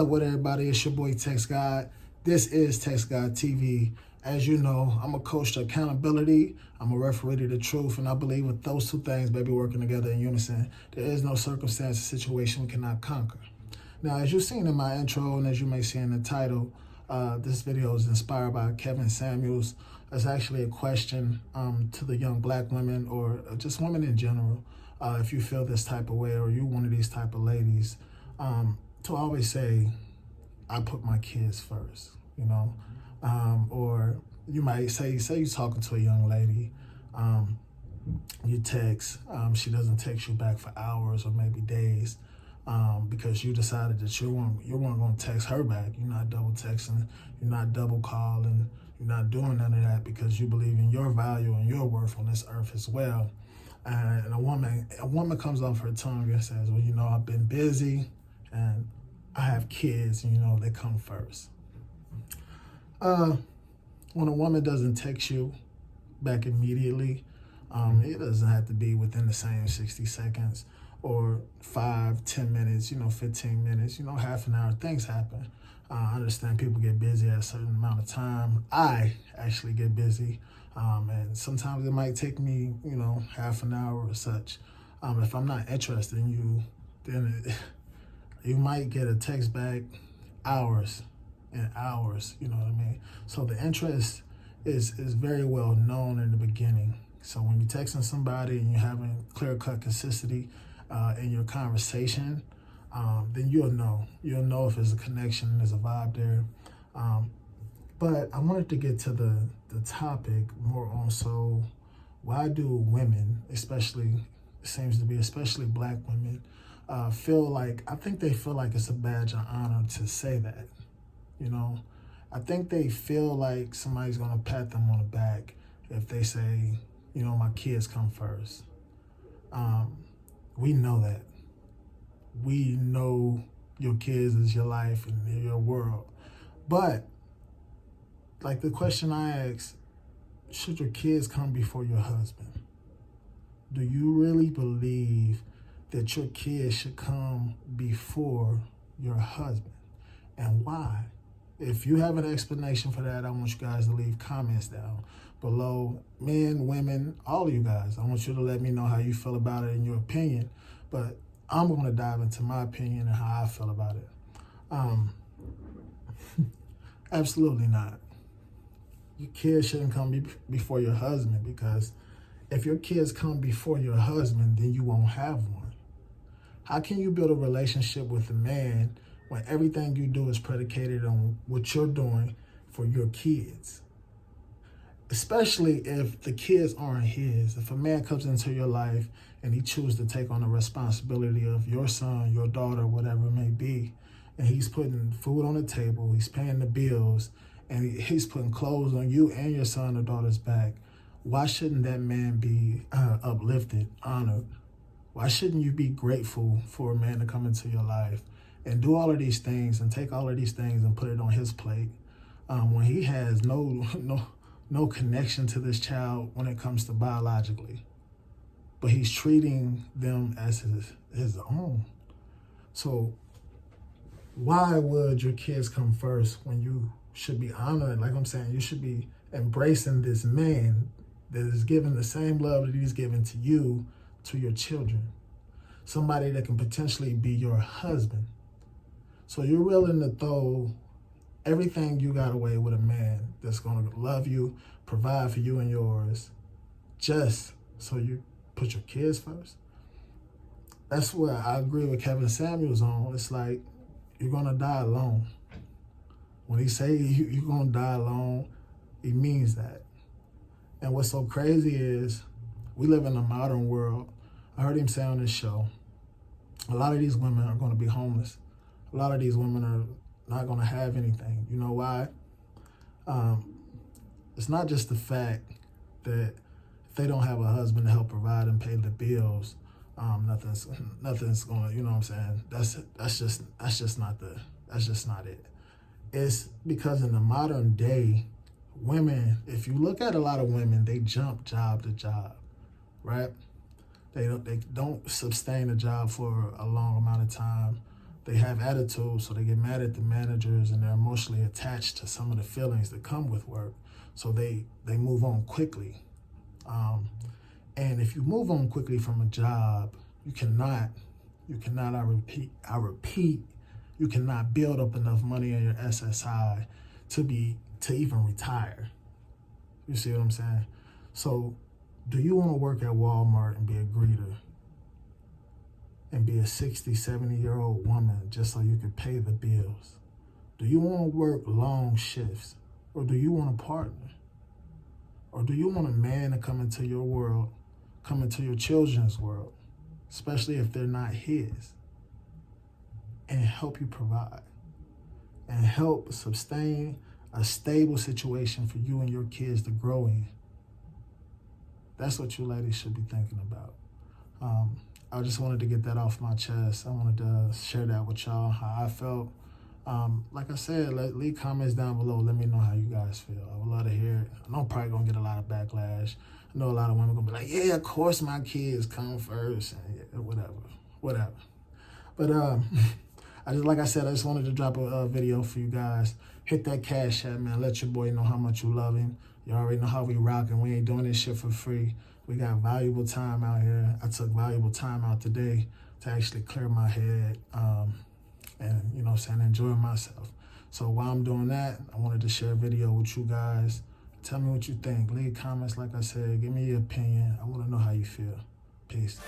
up with everybody? It's your boy TexxGod. This is TexxGod TV. As you know, I'm a coach to accountability. I'm a referee to the truth, and I believe with those two things, baby, working together in unison, there is no circumstance or situation we cannot conquer. Now, as you've seen in my intro, and as you may see in the title, this video is inspired by KevIn Samuels. It's actually a question to the young black women, or just women in general, if you feel this type of way, or you're one of these type of ladies, to always say, I put my kids first, you know? Or you might say you're talking to a young lady, you text, she doesn't text you back for hours or maybe days, because you decided that you weren't going to text her back. You're not double texting, you're not double calling, you're not doing none of that because you believe in your value and your worth on this earth as well. And a woman comes off her tongue and says, well, you know, I've been busy and I have kids, and, you know, they come first. When a woman doesn't text you back immediately, it doesn't have to be within the same 60 seconds or 5, 10 minutes, you know, 15 minutes, you know, half an hour. Things happen. I understand people get busy at a certain amount of time. I actually get busy, and sometimes it might take me, you know, half an hour or such. If I'm not interested in you, then you might get a text back hours and hours, you know what I mean? So the interest is very well known in the beginning. So when you're texting somebody and you're having clear-cut consistency in your conversation, then you'll know. You'll know if there's a connection, there's a vibe there. But I wanted to get to the topic more on, so why do women, especially, it seems to be especially black women, feel like it's a badge of honor to say that, you know? I think they feel like somebody's gonna pat them on the back if they say, you know, my kids come first. We know that. We know your kids is your life and your world. But, like the question I asked, should your kids come before your husband? Do you really believe that your kids should come before your husband? And why? If you have an explanation for that, I want you guys to leave comments down below. Men, women, all of you guys. I want you to let me know how you feel about it and your opinion. But I'm going to dive into my opinion and how I feel about it. Absolutely not. Your kids shouldn't come before your husband, because if your kids come before your husband, then you won't have one. How can you build a relationship with a man when everything you do is predicated on what you're doing for your kids? Especially if the kids aren't his. If a man comes into your life and he chooses to take on the responsibility of your son, your daughter, whatever it may be, and he's putting food on the table, he's paying the bills, and he's putting clothes on you and your son or daughter's back, why shouldn't that man be uplifted, honored? Why shouldn't you be grateful for a man to come into your life and do all of these things and take all of these things and put it on his plate when he has no connection to this child when it comes to biologically, but he's treating them as his own? So why would your kids come first when you should be honoring? Like I'm saying, you should be embracing this man that is giving the same love that he's giving to you, to your children. Somebody that can potentially be your husband. So you're willing to throw everything you got away with a man that's going to love you, provide for you and yours, just so you put your kids first? That's what I agree with KevIn Samuels on. It's like, you're going to die alone. When he say you're going to die alone, he means that. And what's so crazy is we live in a modern world. I heard him say on this show, a lot of these women are going to be homeless. A lot of these women are not going to have anything. You know why? It's not just the fact that if they don't have a husband to help provide and pay the bills, nothing's going to, you know what I'm saying? That's just not it. It's because in the modern day, women, if you look at a lot of women, they jump job to job, right? They don't sustain a job for a long amount of time. they have attitude, so they get mad at the managers, and they're emotionally attached to some of the feelings that come with work. So they move on quickly. And if you move on quickly from a job, you cannot, I repeat, you cannot build up enough money in your SSI to even retire. You see what I'm saying? So do you want to work at Walmart and be a greeter and be a 60, 70-year-old woman just so you can pay the bills? Do you want to work long shifts? Or do you want a partner? Or do you want a man to come into your world, come into your children's world, especially if they're not his, and help you provide and help sustain a stable situation for you and your kids to grow in? That's what you ladies should be thinking about. I just wanted to get that off my chest. I wanted to share that with y'all, how I felt. Like I said, leave comments down below. Let me know how you guys feel. I would love to hear it. I know I'm probably going to get a lot of backlash. I know a lot of women going to be like, yeah, of course my kids come first, and yeah, whatever. But like I said, I just wanted to drop a video for you guys. Hit that Cash App, man. Let your boy know how much you love him. You already know how we rocking. We ain't doing this shit for free. We got valuable time out here. I took valuable time out today to actually clear my head and, you know what I'm saying, enjoy myself. So while I'm doing that, I wanted to share a video with you guys. Tell me what you think. Leave comments, like I said. Give me your opinion. I want to know how you feel. Peace.